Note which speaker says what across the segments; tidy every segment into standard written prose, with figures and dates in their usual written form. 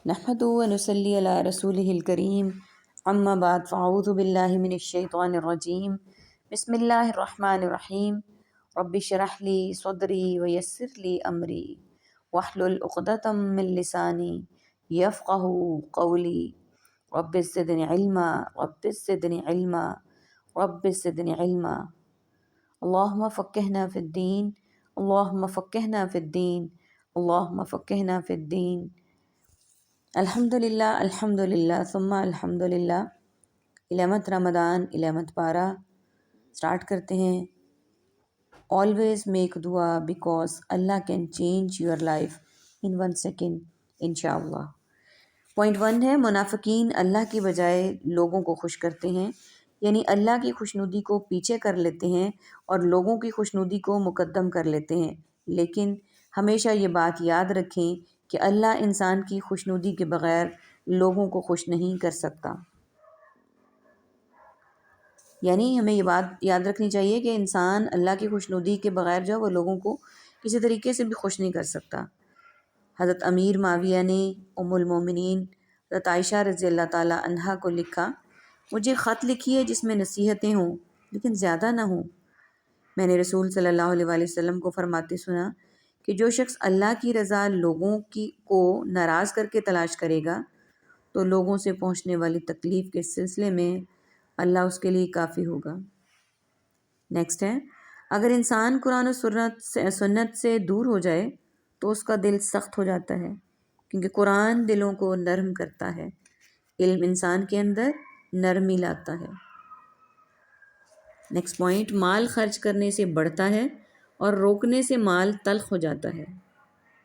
Speaker 1: نحمد و نصلی علی رسولہ الکریم اما بعد فاعوذ باللہ من الشیطان الرجیم بسم اللہ الرحمن الرحیم رب اشرح لی صدری ویسر لی امری واحلل عقدۃ من لسانی یفقہوا قولی رب زدنی علما رب زدنی علما رب زدنی علما اللہم فقہنا فی الدین اللہم فقہنا فی الدین اللہم فقہنا فی الدین۔ الحمد للہ ثم الحمد للہ۔ 11 رمضان 11 پارہ سٹارٹ کرتے ہیں۔ آلویز میک دعا because Allah can change your life in 1 second انشاءاللہ۔ پوائنٹ 1 ہے منافقین اللہ کی بجائے لوگوں کو خوش کرتے ہیں، یعنی اللہ کی خوشنودی کو پیچھے کر لیتے ہیں اور لوگوں کی خوشنودی کو مقدم کر لیتے ہیں، لیکن ہمیشہ یہ بات یاد رکھیں کہ اللہ انسان کی خوشنودی کے بغیر لوگوں کو خوش نہیں کر سکتا۔ یعنی ہمیں یہ بات یاد رکھنی چاہیے کہ انسان اللہ کی خوشنودی کے بغیر جو ہے وہ لوگوں کو کسی طریقے سے بھی خوش نہیں کر سکتا۔ حضرت امیر معاویہ نے ام المومنین حضرت عائشہ رضی اللہ تعالیٰ عنہا کو لکھا، مجھے خط لکھیے جس میں نصیحتیں ہوں لیکن زیادہ نہ ہوں۔ میں نے رسول صلی اللہ علیہ وآلہ وسلم کو فرماتے سنا کہ جو شخص اللہ کی رضا لوگوں کو ناراض کر کے تلاش کرے گا تو لوگوں سے پہنچنے والی تکلیف کے سلسلے میں اللہ اس کے لیے کافی ہوگا۔ نیکسٹ ہے، اگر انسان قرآن و سنت سے دور ہو جائے تو اس کا دل سخت ہو جاتا ہے، کیونکہ قرآن دلوں کو نرم کرتا ہے، علم انسان کے اندر نرمی لاتا ہے۔ نیکسٹ پوائنٹ، مال خرچ کرنے سے بڑھتا ہے اور روکنے سے مال تلخ ہو جاتا ہے،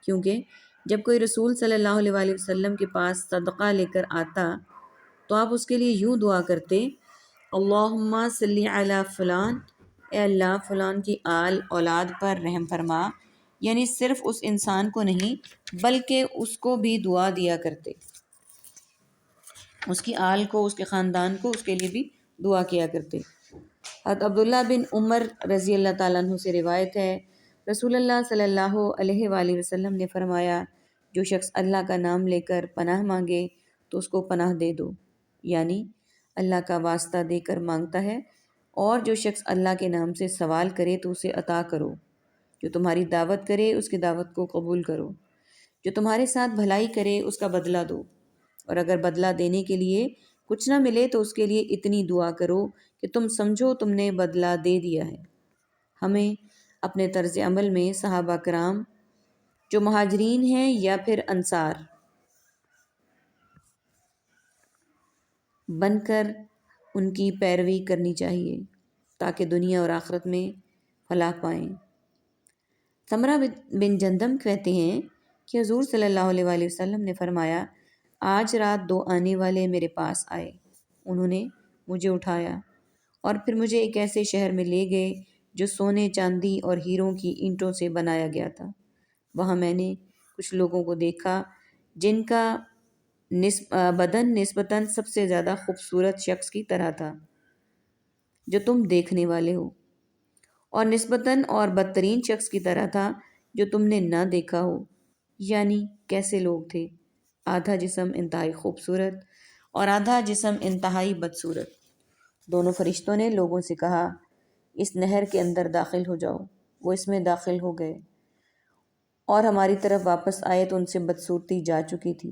Speaker 1: کیونکہ جب کوئی رسول صلی اللہ علیہ وآلہ وسلم کے پاس صدقہ لے کر آتا تو آپ اس کے لیے یوں دعا کرتے، اللہم صلی علی فلان، اے اللہ فلان کی آل اولاد پر رحم فرما، یعنی صرف اس انسان کو نہیں بلکہ اس کو بھی دعا دیا کرتے، اس کی آل کو، اس کے خاندان کو، اس کے لیے بھی دعا کیا کرتے۔ حضرت عبداللہ بن عمر رضی اللہ تعالیٰ عنہ سے روایت ہے، رسول اللہ صلی اللہ علیہ وآلہ وسلم نے فرمایا، جو شخص اللہ کا نام لے کر پناہ مانگے تو اس کو پناہ دے دو، یعنی اللہ کا واسطہ دے کر مانگتا ہے، اور جو شخص اللہ کے نام سے سوال کرے تو اسے عطا کرو، جو تمہاری دعوت کرے اس کی دعوت کو قبول کرو، جو تمہارے ساتھ بھلائی کرے اس کا بدلہ دو، اور اگر بدلہ دینے کے لیے کچھ نہ ملے تو اس کے لیے اتنی دعا کرو کہ تم سمجھو تم نے بدلہ دے دیا ہے۔ ہمیں اپنے طرز عمل میں صحابہ کرام جو مہاجرین ہیں یا پھر انصار بن کر ان کی پیروی کرنی چاہیے تاکہ دنیا اور آخرت میں فلاح پائیں۔ سمرہ بن جندم کہتے ہیں کہ حضور صلی اللہ علیہ وآلہ وسلم نے فرمایا، آج رات 2 آنے والے میرے پاس آئے، انہوں نے مجھے اٹھایا اور پھر مجھے ایک ایسے شہر میں لے گئے جو سونے چاندی اور ہیروں کی اینٹوں سے بنایا گیا تھا۔ وہاں میں نے کچھ لوگوں کو دیکھا جن کا بدن نسبتاً سب سے زیادہ خوبصورت شخص کی طرح تھا جو تم دیکھنے والے ہو، اور نسبتاً اور بدترین شخص کی طرح تھا جو تم نے نہ دیکھا ہو۔ یعنی کیسے لوگ تھے؟ آدھا جسم انتہائی خوبصورت اور آدھا جسم انتہائی بدصورت۔ دونوں فرشتوں نے لوگوں سے کہا، اس نہر کے اندر داخل ہو جاؤ۔ وہ اس میں داخل ہو گئے اور ہماری طرف واپس آئے تو ان سے بدصورتی جا چکی تھی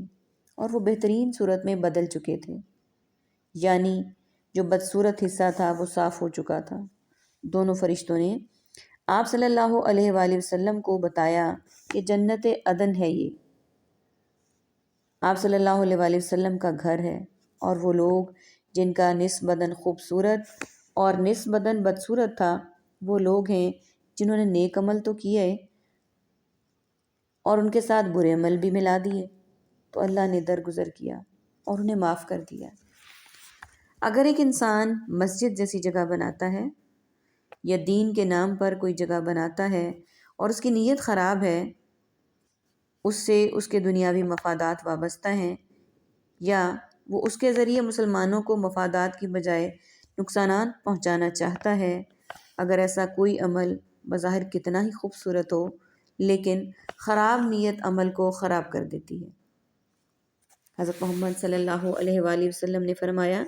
Speaker 1: اور وہ بہترین صورت میں بدل چکے تھے، یعنی جو بدصورت حصہ تھا وہ صاف ہو چکا تھا۔ دونوں فرشتوں نے آپ صلی اللہ علیہ وآلہ وسلم کو بتایا کہ جنت عدن ہے، یہ آپ صلی اللہ علیہ وآلہ وسلم کا گھر ہے، اور وہ لوگ جن کا نصف بدن خوبصورت اور نصف بدن بدصورت تھا وہ لوگ ہیں جنہوں نے نیک عمل تو کیے اور ان کے ساتھ برے عمل بھی ملا دیے، تو اللہ نے درگزر کیا اور انہیں معاف کر دیا۔ اگر ایک انسان مسجد جیسی جگہ بناتا ہے یا دین کے نام پر کوئی جگہ بناتا ہے اور اس کی نیت خراب ہے، اس سے اس کے دنیاوی مفادات وابستہ ہیں، یا وہ اس کے ذریعے مسلمانوں کو مفادات کی بجائے نقصانات پہنچانا چاہتا ہے، اگر ایسا کوئی عمل بظاہر کتنا ہی خوبصورت ہو لیکن خراب نیت عمل کو خراب کر دیتی ہے۔ حضرت محمد صلی اللہ علیہ وآلہ وسلم نے فرمایا،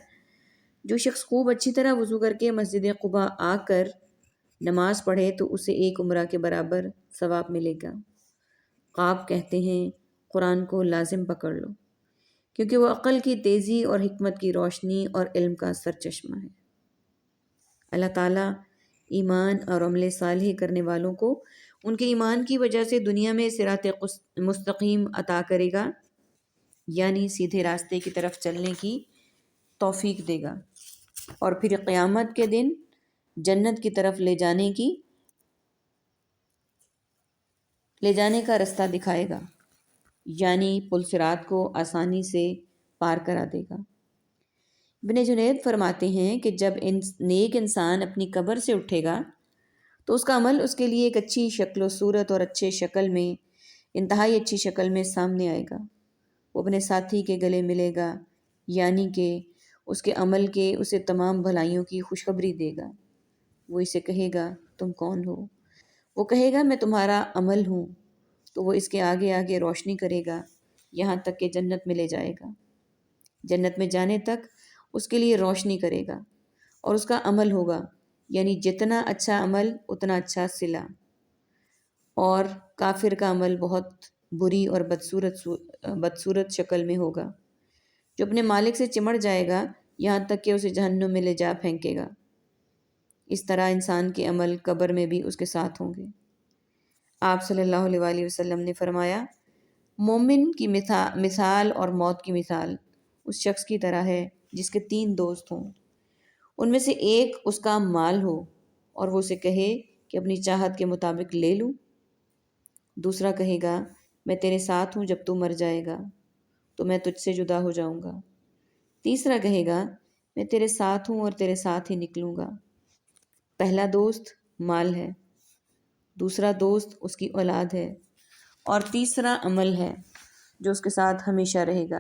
Speaker 1: جو شخص خوب اچھی طرح وضو کر کے مسجد قباء آ کر نماز پڑھے تو اسے ایک عمرہ کے برابر ثواب ملے گا۔ قاب کہتے ہیں قرآن کو لازم پکڑ لو، کیونکہ وہ عقل کی تیزی اور حکمت کی روشنی اور علم کا سرچشمہ ہے۔ اللہ تعالیٰ ایمان اور عمل صالح کرنے والوں کو ان کے ایمان کی وجہ سے دنیا میں صراط مستقیم عطا کرے گا، یعنی سیدھے راستے کی طرف چلنے کی توفیق دے گا، اور پھر قیامت کے دن جنت کی طرف لے جانے کا رستہ دکھائے گا، یعنی پل صراط کو آسانی سے پار کرا دے گا۔ ابن جنید فرماتے ہیں کہ جب نیک انسان اپنی قبر سے اٹھے گا تو اس کا عمل اس کے لیے ایک اچھی شکل و صورت اور انتہائی اچھی شکل میں سامنے آئے گا۔ وہ اپنے ساتھی کے گلے ملے گا، یعنی کہ اس کے عمل کے اسے تمام بھلائیوں کی خوشخبری دے گا۔ وہ اسے کہے گا، تم کون ہو؟ وہ کہے گا، میں تمہارا عمل ہوں۔ تو وہ اس کے آگے آگے روشنی کرے گا یہاں تک کہ جنت میں لے جائے گا۔ جنت میں جانے تک اس کے لیے روشنی کرے گا اور اس کا عمل ہوگا، یعنی جتنا اچھا عمل اتنا اچھا صلہ، اور کافر کا عمل بہت بری اور بدصورت شکل میں ہوگا، جو اپنے مالک سے چمڑ جائے گا یہاں تک کہ اسے جہنم میں لے جا پھینکے گا۔ اس طرح انسان کے عمل قبر میں بھی اس کے ساتھ ہوں گے۔ آپ صلی اللہ علیہ وآلہ وسلم نے فرمایا، مومن کی مثال اور موت کی مثال اس شخص کی طرح ہے جس کے 3 دوست ہوں۔ ان میں سے ایک اس کا مال ہو اور وہ اسے کہے کہ اپنی چاہت کے مطابق لے لوں۔ دوسرا کہے گا، میں تیرے ساتھ ہوں، جب تو مر جائے گا تو میں تجھ سے جدا ہو جاؤں گا۔ تیسرا کہے گا، میں تیرے ساتھ ہوں اور تیرے ساتھ ہی نکلوں گا۔ پہلا دوست مال ہے، دوسرا دوست اس کی اولاد ہے، اور تیسرا عمل ہے جو اس کے ساتھ ہمیشہ رہے گا۔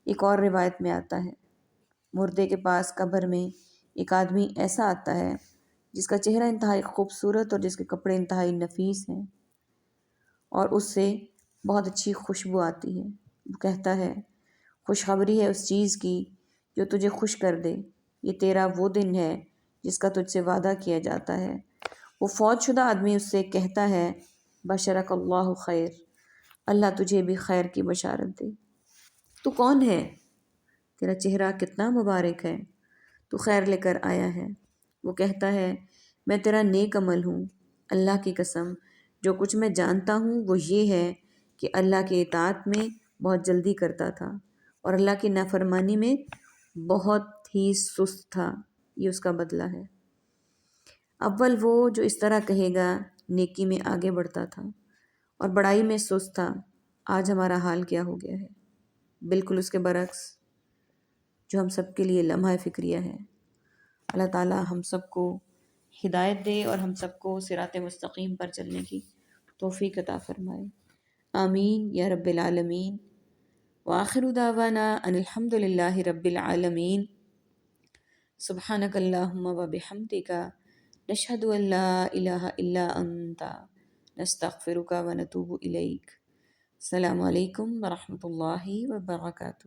Speaker 1: ایک اور روایت میں آتا ہے، مردے کے پاس قبر میں ایک آدمی ایسا آتا ہے جس کا چہرہ انتہائی خوبصورت اور جس کے کپڑے انتہائی نفیس ہیں، اور اس سے بہت اچھی خوشبو آتی ہے۔ وہ کہتا ہے، خوشخبری ہے اس چیز کی جو تجھے خوش کر دے، یہ تیرا وہ دن ہے جس کا تجھ سے وعدہ کیا جاتا ہے۔ وہ فوت شدہ آدمی اس سے کہتا ہے، بشرک اللہ خیر، اللہ تجھے بھی خیر کی بشارت دے۔ تو کون ہے؟ تیرا چہرہ کتنا مبارک ہے، تو خیر لے کر آیا ہے۔ وہ کہتا ہے، میں تیرا نیک عمل ہوں، اللہ کی قسم جو کچھ میں جانتا ہوں وہ یہ ہے کہ اللہ کے اطاعت میں بہت جلدی کرتا تھا اور اللہ کی نافرمانی میں بہت ہی سست تھا۔ یہ اس کا بدلہ ہے۔ اول وہ جو اس طرح کہے گا نیکی میں آگے بڑھتا تھا اور بڑائی میں سست تھا، آج ہمارا حال کیا ہو گیا ہے؟ بالکل اس کے برعکس، جو ہم سب کے لیے لمحہ فکریہ ہے۔ اللہ تعالی ہم سب کو ہدایت دے اور ہم سب کو صراط مستقیم پر چلنے کی توفیق عطا فرمائے۔ آمین یا رب العالمین۔ وآخر دعوانا ان الحمد للہ رب العالمین۔ سبحانک اللہم وبحمدک، نشہد ان لا الہ الا انت، نستغفرک ونتوب الیک۔ السلام علیکم ورحمۃ اللہ وبرکاتہ۔